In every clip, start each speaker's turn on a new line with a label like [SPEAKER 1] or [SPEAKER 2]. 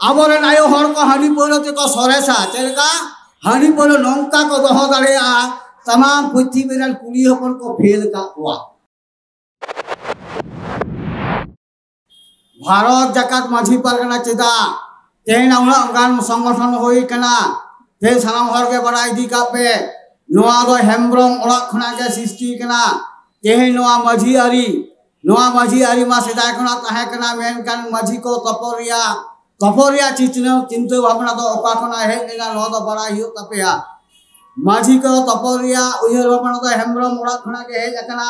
[SPEAKER 1] आबोरेन आयो हर को हानि पौरो ते को सरेसा चेलका हानि पौरो नंका को दोहो दाड़ेया तमाम पृथ्वी रेन कुली हपन को फेल का हुआ भारत जाकात माझी परगना चेदा तेन उना अंगान संगठन होई कना ते सानाम हर के बड़ा इदी का पे नोआ दो हेम्ब्रम ओड़ा खना के सृष्टि कना तेन नोआ माझी आरी मा सेदाय खना ताहे कना मेन कान माझी को तपोरिया चिंता भावना तो ओका खना हे लेना नो तो बड़ा हियो तपेया माझी को तपोरिया उयहर भावना तो हेम्ब्रम ओड़ा खना के हे जकना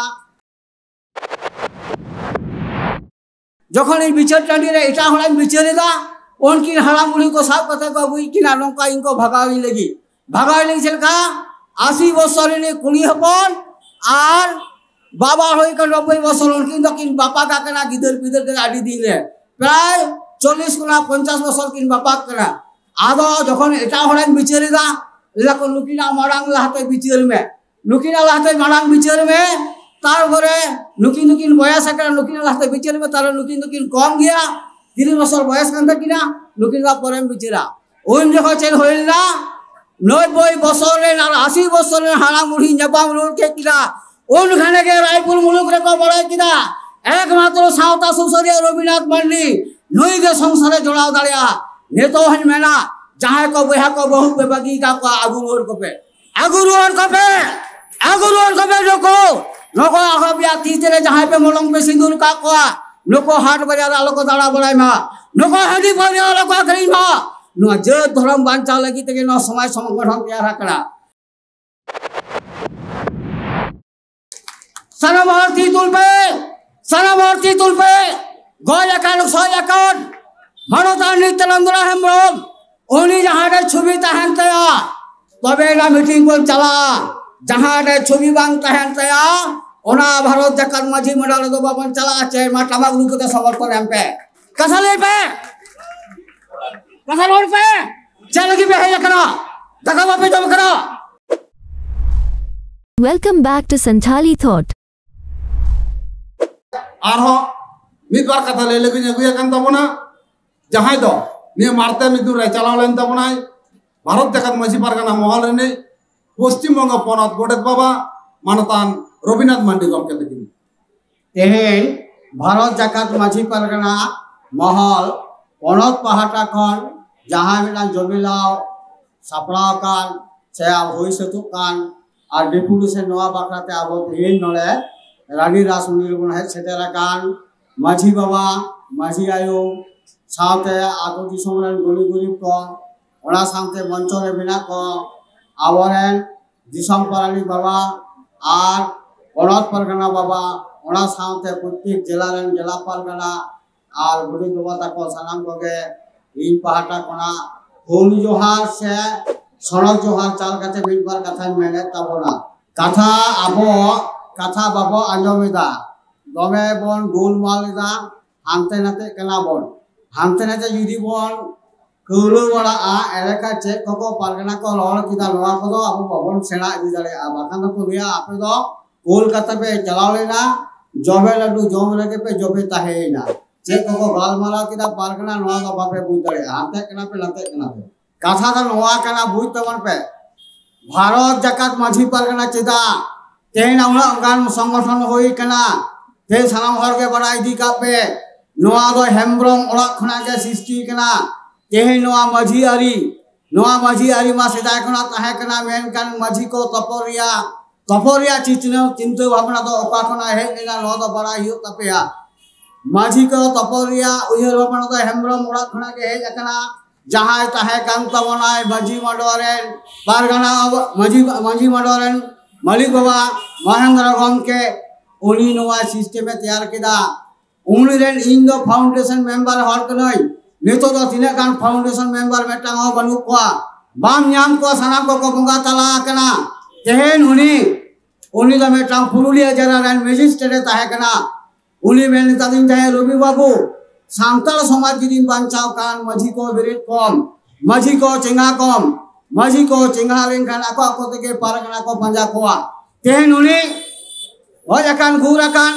[SPEAKER 1] जखन विचार टाँडी रे एटा हलाइन विचारेदा उनकी हराम बुढ़ी को साफ कथे को अगुई किना नौका इनको भगावी लगी चलका 80 बछर ने कुली हपन और बाबा होई का 90 बछर उनकिन दकिन बापा का कना गिदर पिदर के आडी दिन रे प्राय 40 गुना 50 बछर किन बापा कना आदो जखन एटा हलाइन विचारेदा लको नुकिना मारांग लाहते विचार में तारपरे नुकिन बयस नुकिन लास्ते विचार में तार नुकिन कम गया 30 बछर बयस कान किना नुकिन का परेम विचारा उन जखो चेल होइलना 90 बछर रे 80 बछर रे हाड़ा मुढ़ी नपाम रोड के किना उन खाने के रायपुर मुलुक रे को बड़ाय किना एकमात्र सावता सुसरिया रविनाथ मांडी नई के संसारे जोड़ाव दाड़िया नेतो हन मेना जहां को बहा को बहु पे बगी का को आगुरोर को पे लोको आबिया तीसरे जहां पे मोलंग पे सिंदूर का कोआ नको हाट बाजार आलो को दाड़ा बड़ाई मा नको हदी पर आलो को करी मा नो जे धर्म बांचा लगी तके नो समाज संगठन तैयार करा सनमहर्ती तुल पे गोया कान सोया कान मानवता नित्यानंदरा हेम्ब्रम उनी जहां रे छवि तहन तया तबे ना मीटिंग को चला जहां रे छवि बांग तहन तया ओना भारत जाकात माझी मंडल दो बाबन चला चे मा टामाक लुक के सबर को एम पे कसले पे चल की पे है करा दगा बापे जम करा।
[SPEAKER 2] Welcome back to Santhali Thought.
[SPEAKER 3] आरो मिद बार कथा ले लगिन अगुया कान तबना जहां दो ने मारते मिदुर रे चलाव लेन तबना भारत जाकात माझी परगना महल रे पश्चिम बंग पनत गोडेत बाबा मानतान रविनाथ मांडी गमके तकिन
[SPEAKER 1] तेहेन भारत जाकात माझी परगना महल पनत पहाटा खन जहां मेना जमिलाव सापड़ाव कान से अब होई सतु कान और डेपुटेशन नवा बाखराते अब तेहेन नले रानी रासमुनी बन है सेटेरा कान माझी बाबा माझी आयो साथे आगो दिसमरन गली को ओना साथे मंच रे बिना को आवरेन दिसम परानी बाबा और पनत परगना बाबा ओना साथे प्रत्येक जिला रेन जिला परगना और गुडी बाबा तको सानाम कोगे इन पहाटा कोना होली जोहार से सड़क जोहार चाल काते बिनबार कथा मेने तबना कथा आबो कथा बाबो आंजमेदा दमे बन गोलमालदा हांते नाते कना बन हांते नाते जुदी बन कौलो बड़ा एलेका चे को परगना को लड़ किदा नवा को दो अब बाबन सेना इदी दाड़े बाखान को लिया आपे दो कोलकाता पे चलाव लेना जबे लड्डू जम लगे पे जबे ताहेना चे को गालमाला किदा परगना नवा को बापे बुझ दाड़े हांते कना पे कथा दा नवा कना बुझ तमन पे भारत जाकात माझी परगना चेदा तेन उना अंगान संगठन होई कना ते सानाम हर के बड़ा इदी का पे नोआ दो हेम्ब्रम ओड़ा खना के सृष्टि कना तेहे नोआ माझी आरी मा सेदाय खना ताहे कना मेन कान माझी को तपोरिया चिंता भावना तो ओका खना हे लेना नो तो बड़ा हियो तपेया माझी को तपोरिया उयहर भावना तो हेम्ब्रम ओड़ा खना के हे जकना जहां ताहे कान तबनाय माझी मंडोरेन पारगना माझी मंडोरेन मालिक बाबा महेंद्र गमके उनी नोआ सिस्टम में तैयार किदा उनी रेन इन दो फाउंडेशन मेंबर हर कनय नितो दो तिने कान फाउंडेशन मेंबर मेटांग हो बनु को बाम न्याम को सानाम को बंगा तला कना तेहेन उनी दा मेटांग पुरुलिया जिला रेन मजिस्ट्रेट ताहे कना उनी मेन तादिन ताहे रवि बाबू सांताल समाज गिरिम बांचाव कान माझी को बिरिट कम माझी को चेंगा कम माझी को चेंगा लेनखान आको आको तके परगना को पंजा कोआ तेहेन उनी होजाकान गुराकान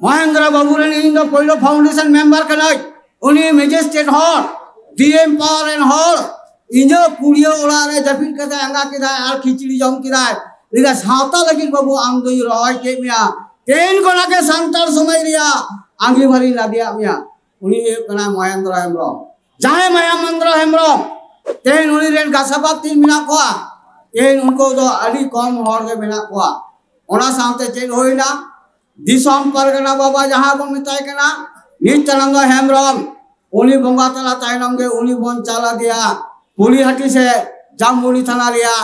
[SPEAKER 1] महेंद्र बाबू रेन इन दो पहिलो फाउंडेशन मेंबर कनय उनी मजिस्ट्रेट हर डीएम पावर हर इन्हें पुड़िया ओड़ा जफिट के अंगा के और खिचड़ी जम के लिखा सावता लगे बाबू आम दो रहा के मिया तेन को के संताल समय रिया आंगली भरी लादिया मिया उनी महेंद्र हेम्ब्रम जहां महेंद्र हेम्ब्रम तेन उनी रेन गासाबाब तीन मिना को तेन उनको जो अली कम हर के मिना को ओना सामते चेन होइना दिसम परगना बाबा जहां बन मिताय कना नित्यानंद हेम्ब्रम उनी बंगा तला तायनम के उनी बन चला दिया पुलिहाटी से जामबुड़ी थाना रिया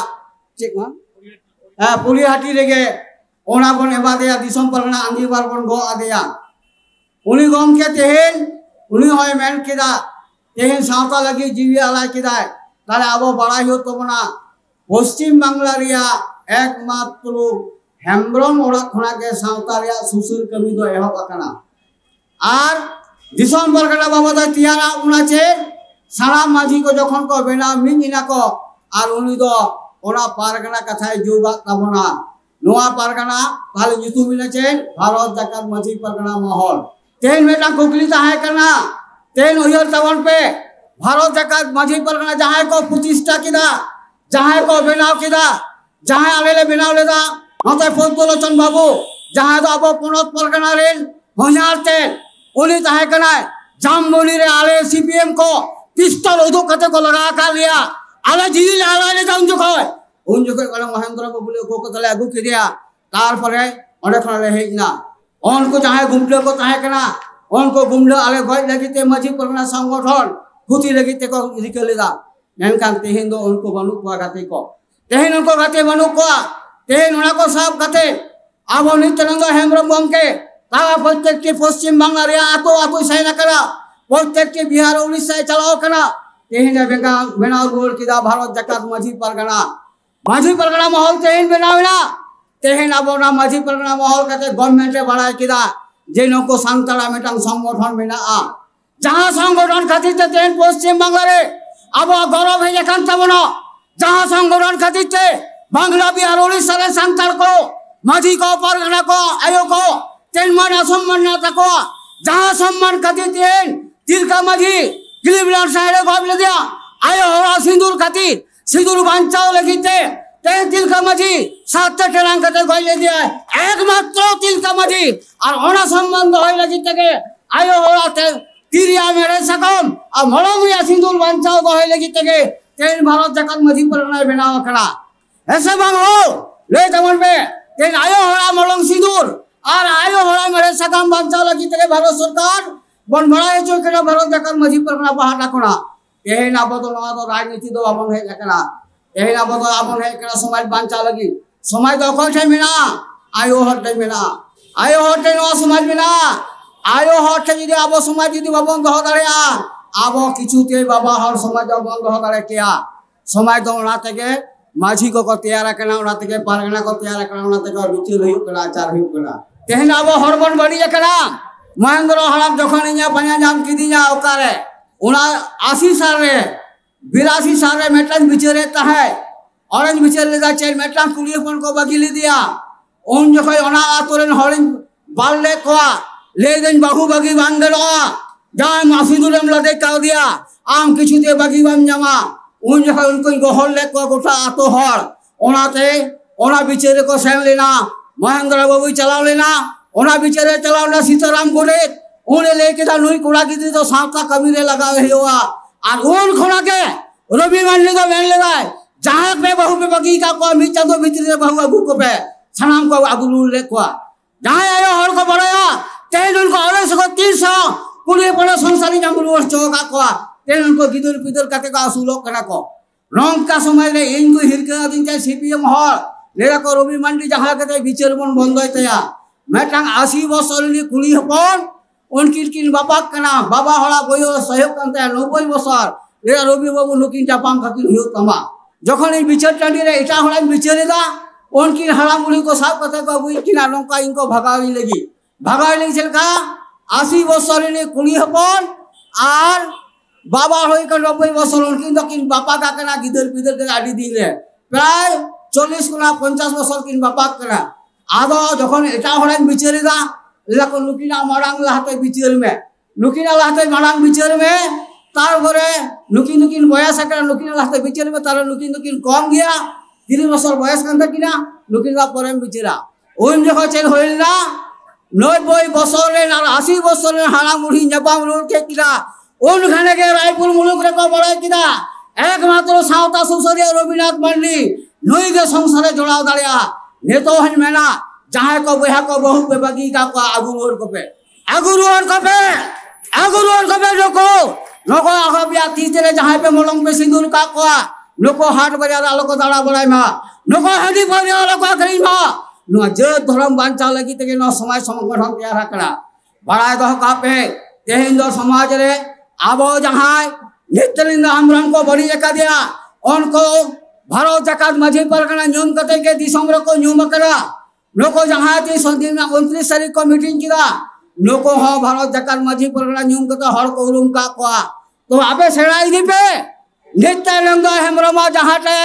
[SPEAKER 1] चेक मा पुलिहाटी रेगे ओना बन एबा दिया दिसम परगना अंगीबार बन गो आदिया उनी गम के तेहन उनी होय मेन केदा तेहन सावता लगी जीवी आलाय केदा ताले आबो बड़ा हो तो बना पश्चिम बांग्ला रिया एकमात्र हेम्ब्रम ओड़ा खना के सावता रिया सुसुर कमी दो एहब आकना आर दिसम परगना बाबा दा तियारा उना चे सारा माझी को जखन को बेना मिंगिना को आर उनी दो ओड़ा पारगना कथाय जुबा तबना नोआ पारगना ताले जुतु मिना चे भारत जाकात माझी परगना महल तेन मेटा कुकली ताहे करना तेन उयर तवन पे भारत जाकात माझी परगना जहां को प्रतिष्ठा किदा जहां को बेनाव किदा जहां आले बेनाव लेदा नते फतलोचन बाबू जहां दो अब पोनत परगना रेन होयार तेन उनी ताहे करना जामबुड़ी रे आले सीपीएम को पिस्तल उदो कते को लगा कर लिया आले जिल आले ले जाउन जो कला महेंद्र बाबू को तले अगु के दिया तार परे ओडे खले हेजना उनको जहां गुमले को ताहे करना उनको गुमले आले गय लगिते माझी परगना संगठन खुती लगिते को रिकलेदा नेनकान तेहेन दो उनको बनु को गाते को तेहेन उनको गाते बनु को तेहेन उना को सब गाते आबो नित्यानंद हेम्ब्रम गमके तावा प्रत्येक के पश्चिम बांग्ला रे आतो आतो साइना करा प्रत्येक के बिहार उड़ीसा चलाओ करा तेहेन बेगा बेनाव गोल किदा भारत जाकात माझी परगना महल तेहेन बेनावना तेहेन आबो ना माझी परगना महल कते गवर्नमेंट बड़ा किदा जे नको सांताला मेटांग संगठन मेना जहां संगठन खातिर तेहेन पश्चिम बांग्ला रे आबो गौरव है एखान तबनो जहां संगठन खातिर बांग्ला बिहार उड़ीसा रे सांताल को माझी को परगना को आयो को तेन माना सम्मान ना तको जहां सम्मान खातिर तेन तिलका माझी क्लिवलैंड साइड गोबले दिया आयो होरा सिंदूर खातिर सिंदूर बांचाओ लगिते तेन तिलका माझी सात टेलांग कते गइले दिया एकमात्र तिलका माझी और ओना सम्मान होय लगिते के आयो होरा तिरिया मेरे सकम और मलंगिया सिंदूर बांचाओ होय लगिते के तेन भारत जाकात माझी परगना बेनाव करा ऐसे बांगो ले तमन पे तेन आयो होरा मलंग सिंदूर और आयो होरा मेरे सकम बांचाओ लगिते के भारत सरकार बन बड़ा है जो के भारत जाकात माझी परगना बाहाटा कोना तेन आबो तो राजनीति दो आबन है करा तेन आबो तो आबन है करा समाज बांचा लगी समाज दो कोठे मिना आयो हटे मिना आयो हटे नो समाज मिना आयो हटे जदि आबो समाज जदि बाबन दो दाड़िया आबो किछुते बाबा हर समाज बाबन दो दाड़े किया समाज दो ओना तके माझी को तैयार करना ओना तके पारगना को तैयार करना ओना तके बिचिर हुई करा आचार हुई करा तेन आबो हरबन बड़ी करा महेंद्र हराम जखन इया पया जाम किदिया ओकारे ओना 80 साल रे 82 साल रे मेटन बिचरे ताहे ऑरेंज बिचर लेदा चेन मेटन कुलियपन को बगिली दिया उन जखय ओना आतोरेन हरिन बालले को ले दिन बाहु बगी बांगलो जाम आसिदुरम लदे का दिया आम किछुते बगी बाम जमा उन जखय उनको गोहल ले को गोटा आतो हर ओनाते ओना बिचरे को सेम लेना महेंद्र बाबू चलाव लेना ओना बिचरे चलावना सीताराम गोड़े उन्हें लेके दा नुई कुड़ा की तो सावता कमी रे लगा हुआ और उन खोना के रवि मान लेगा मैन लेगा जहां पे बहु पे बगी का को मी चंदो भीतर बहु अगु को पे सनाम को अगु ले को जहां आयो हर को बड़ाया तेन उनको और सको 300 पुलिस बड़ा संसारी जंगल वर्ष चौका को तेन उनको गिदुर पिदुर कते का असुलो करा को रंग का समय रे इनको हिरका दिन ते सीपीएम हर लेरा को रवि मंडी जहां कते विचार मन बंद होतया मेटांग 80 बছর ली कुली हपन उनकिन किन बापा कना बाबा हला बयो सहयोग करते 90 बছর लेरा रवि बाबू नुकिन जापाम खातिर हियो तमा जखन ई विचार टांडी रे इटा हला विचारेदा उनकिन हला मुली को साफ कते को बुई किना लंका इनको भगावी लगी चलका 80 बছর ली कुली हपन और बाबा होई का 90 बছর उनकिन तो किन बापा का कना गिदर पिदर के आडी दिले प्राय 40 गुना 50 बছর किन बापा कना आदो जखन एटा हलान बिचारेदा लको लुकिना मारांग लाहते बिचार में लुकिना लाहते मारांग बिचार में तारपरे नुकिन नुकिन बयस आकना नुकिन लास्ते बिचार में तार नुकिन नुकिन कम गया 30 बছর बयस कान तकिना नुकिन दा परे बिचारा उन जखो चेन होइलना 90 বছর रे ना 80 বছর रे हाना मुड़ी नपाम रोड के किना उन खाने के रायपुर मुलुक रे को बड़ा किना एकमात्र सावता सुसरिया रविनाथ मांडी नई के संसारे जोड़ाव दाड़िया नेतो हन मेना जहां को बहा को बहु बेबागी का को आगु रोड को पे लोको आबिया तीसरे जहां पे मोलंग पे सिंदूर का को लोको हाट बाजार आलो को दाड़ा बड़ाई मा लोको हडी पर आलो को करी मा नो जे धर्म बांचा लगी तके नो समाज संगठन तैयार करा बड़ाई दो का पे तेहिन दो समाज रे आबो जहां नित्यलिंग हेम्ब्रम को बड़ी एका दिया उनको भारत जाकात माझी परगना न्यूम कते के दिसम रे को न्यूम करा लोको जहां ती संदिन में 29 तारीख को मीटिंग किया लोको हो भारत जाकात माझी परगना न्यूम कते हर को रूम का कोआ तो आबे सेड़ाई दिपे नित्यलिंग हेम्ब्रम जहां टे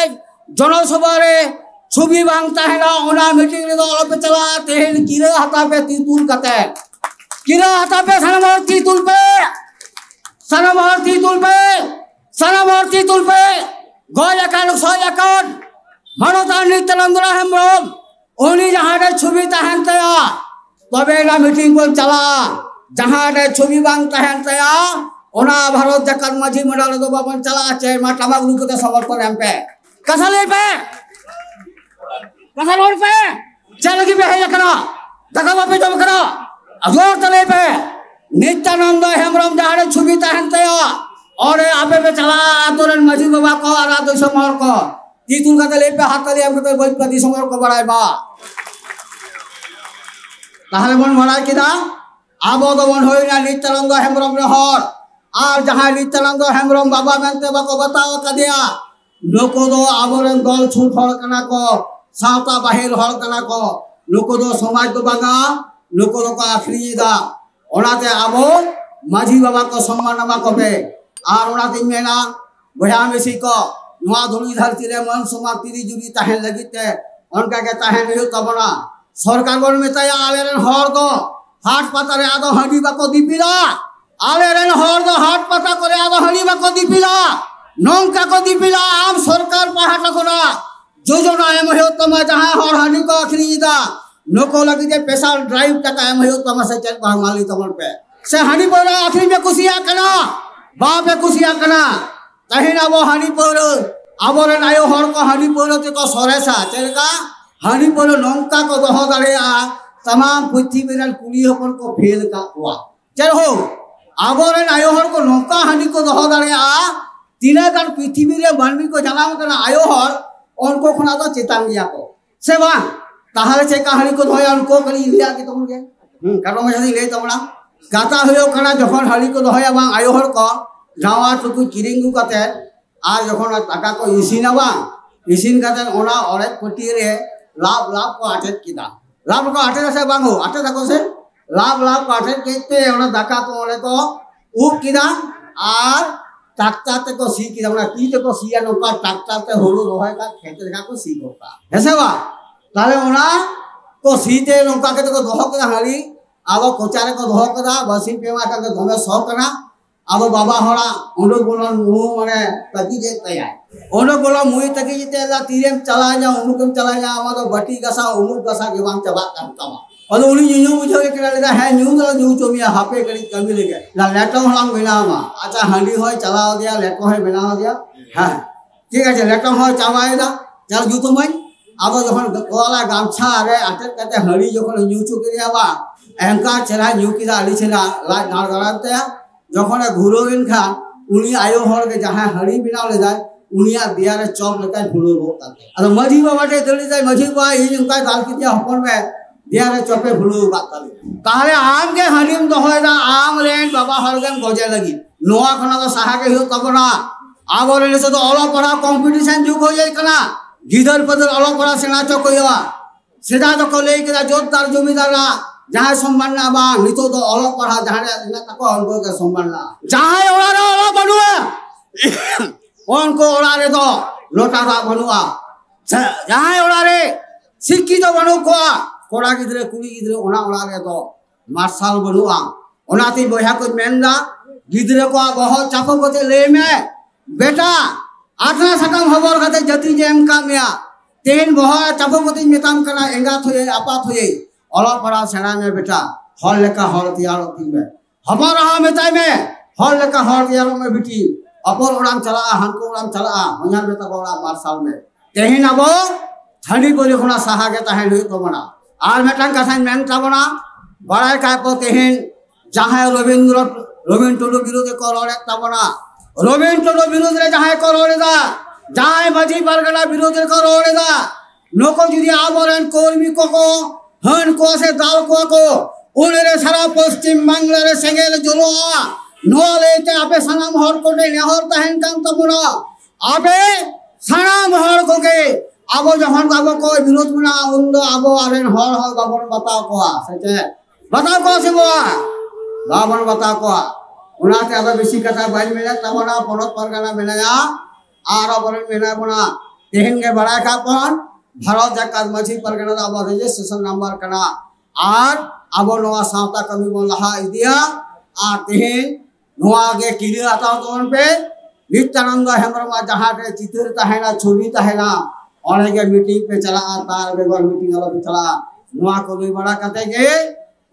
[SPEAKER 1] जनसभा रे छुबी बांगता है ना ओना मीटिंग रे दो पे चला तेहिन किरे हाथा पे तीतुल कते किरे हाथा पे सनमोर तीतुल पे गोया कान सोया कान मानवता नित्यनंदरा हेम्ब्रम उनी जहां रे छुबी तहन तया तबे ना मीटिंग को चला जहां रे छुबी बांग तहन तया ओना भारत जाकात माझी मंडल दो बाबन चला चे मा टमाक लु के समर्थन एम पे कसले पे कसलोर पे चल की पे है करा दगा पे जब करा अजोर तले पे नित्यानंद हेम्ब्रम जहां रे छुबी तहन तया और आपे पे चला तोरन माझी बाबा को आरा तो समर को तीतुल का ले पे हाथ तले हमको तो बहुत प्रति समर को बड़ाई बा ताहले मन बड़ाई किदा आबो तो मन होइना नित्यानंद हेम्ब्रम रे हर और जहां नित्यानंद हेम्ब्रम बाबा मेनते बाको बताओ का दिया लोको दो आबोरन दल छूट हर कना को सावता बाहिर हर कना को लोको दो समाज दो बागा लोको दो का आखरी दा ओनाते आबो माझी बाबा को सम्मान नमा को पे और ओनाते मेना बड़ा मेसी को नवा धुनी धरती रे मन समाप्ति जुड़ी ताहेन लगिते उनका के ताहेन हो तबना सरकार गन में तया आलेरन हर दो हाट पता रे आदो हडी बाको दीपिला आलेरन हर दो हाट पता करे आदो हडी बाको दीपिला नौका को दीपिला आम सरकार पहाट कोना जोजना एम हो तमा जहां हर हडी को आखरी दा नको लगी जे स्पेशल ड्राइव टका एम हो तमा से चल माली तमन पे से हडी पोरा आखरी में कुसिया कना बाप पे कुसिया कना तहिना वो हडी पोर आबोरे नायो हर को हडी पोर ते को सरेसा चलका हडी पोर नौका को दहो दाड़िया तमाम पृथ्वी रे कुली हपन को फेल का हुआ चल हो आबोरे नायो हर को नौका हडी को दहो दाड़िया तीना गान पृथ्वी रे मानवी को जनाम कना आयो हर उनको खुना तो चेतान गया को से बा ताहले से कहानी को धोया उनको कली लिया के तुम के कारण में जदी ले तमना गाता होयो कना जखन हडी को धोया बा आयो हर को जावा टुकु किरिंगु कते आ जखन टाका को इसिना बा इसिन कते ओना ओरे कोटी रे लाभ को आटेट किदा लाभ को आटेट से बांगो आटेट को से लाभ को आटेट केते ओना दाका को ओरे को उप किदा आर टाक्टा ते को सी किदा ओना ती ते को सिया नोका टाक्टा ते होरो रोहे का खेत का को सी होता ऐसे बा ताले ओना को सीते नोका के तो दोह के हाली आबो कोचारे को दोह कदा बसी पेवा का धमे सौ कना आबो बाबा होड़ा ओनो बोलन मु माने तकी जे तया ओनो बोला मुई तकी जेते ला तीरेम चला जा उमुकम चला जा आमा तो बटी गसा उमुक गसा के बांग चबा कामा अदो उनी न्यू बुझो के ले है न्यू ला न्यू चोमिया हापे करी कमी लेगे ला लेटो हलाम बेनामा अच्छा हांडी होय चलाओ दिया लेटो होय बेनाओ दिया हां ठीक है लेटो होय चावाय दा चल जू तो मन आबो जखन कोला गामछा रे आटे कते हड़ी जखन न्यू चुकरिया बा एंका चला न्यू किदा आली छला ला नार गराते जखन घुरोइन खान उनी आयो हर के जहां हड़ी बिनाव ले जाय उनिया दिया रे चौक लका फुलो होताते अद मजी बाबा टे चली जाय मजी बा इ उनका दाल किया हपन में दिया रे चौपे फुलो बाताले ताले आम के हड़ीम दहोयदा आम लेन बाबा हरगन गजे लगी नोआ खना तो साहा के हो तबना आबोरे से तो ओलो पड़ा कंपटीशन जुग हो जाय कना गिदर पदर ओलो पड़ा सेना चौक होया सेदा तो को ले के जोतदार जमीदार जहां सम्मान ना बा नितो तो ओलो पड़ा जहां ना तको उनको के सम्मान ना जहां ओला ओलो बनुआ उनको ओला रे तो लोटा दा बनुआ जहां ओला रे सिक्की तो बनु को कोड़ा गिदरे कुड़ी गिदरे ओना ओला रे तो मार्शल बनुआ ओनाती बया को मेनदा गिद्रे को बहुत चापो को ले में बेटा आठना सकम हबर खाते जति जेम का मिया तेन बहुत चापो को मिताम करना एंगा थोये आपात होये अलग पड़ा सेना में बेटा हर लेका हर तियारो तीन में हमारा हाँ मिताई में हर लेका हर तियारो में बिटी अपर उड़ान चला हनको उड़ान चला हमार बेटा बड़ा मार्शल में तेहिन अब ठंडी बोली खुना सहागे तहे लुई तो बना आर मेटान कथा मेन ताबना बड़ाई काय को तेहिन जहां रविंद्र टुडू विरोध को रोड़े ताबना रविंद्र टुडू विरोध रे जहां को रोड़े दा जहां माझी परगना विरोध को रोड़े दा नको जुदी आबरन कर्मी को हन को से दाल को उड़े सारा पश्चिम बांग्ला रे सेंगेल जुलोआ नोले ते आपे सनाम हर को ने हर तहन काम ताबना आपे सनाम हर को के आबो जहन आबो को विरोध बना उन आबो आरेन हर हर बाबन बताओ को सचे बताओ को से बाबन बताओ को उनाते आबो बेसी कथा बाइन मेला तबना पनत परगना मेलाया आर बरन मेला बना तेहन के बड़ा का पन भारत जाकात माझी परगना आबो रजिस्ट्रेशन नंबर कना आर आबो नवा सावता कमी बन लहा इदिया आ तेहन नवा के किरी आता तोन पे नित्यानंद हेमरमा जहां के चित्र तहेना छवि तहेना और के मीटिंग पे चला तार बेगर मीटिंग वाला पे चला नवा को लई बड़ा कते के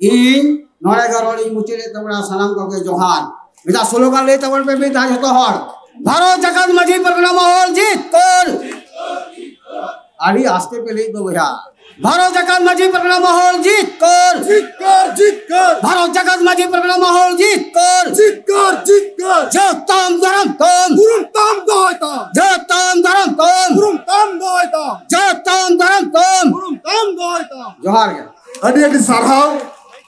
[SPEAKER 1] इन नोरे गरोड़ी मुचिले तबड़ा सलाम को के जोहार बिदा स्लोगन ले तबड़ पे भी दाज तो हर भारत जाकात माझी परगना महल जीत कर आड़ी आस्ते पे ले दो भैया भारत जाकात माझी परगना महल जीत कर भारत जाकात माझी परगना महल जीत कर जताम धरम तम पुरम तम दोयता जताम धरम तम पुरम तम दोयता जताम धरम तम पुरम तम दोयता जोहार के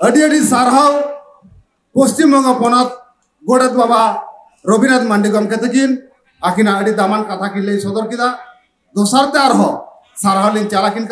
[SPEAKER 3] अडी सारहाव पश्चिम बंग पनत गोडत बाबा रविनाथ मांडी गमके तकिन आकिना अडी दामान कथा किन ले सदर किदा दोसार ते आर हो सारहाव लिन चालाकिन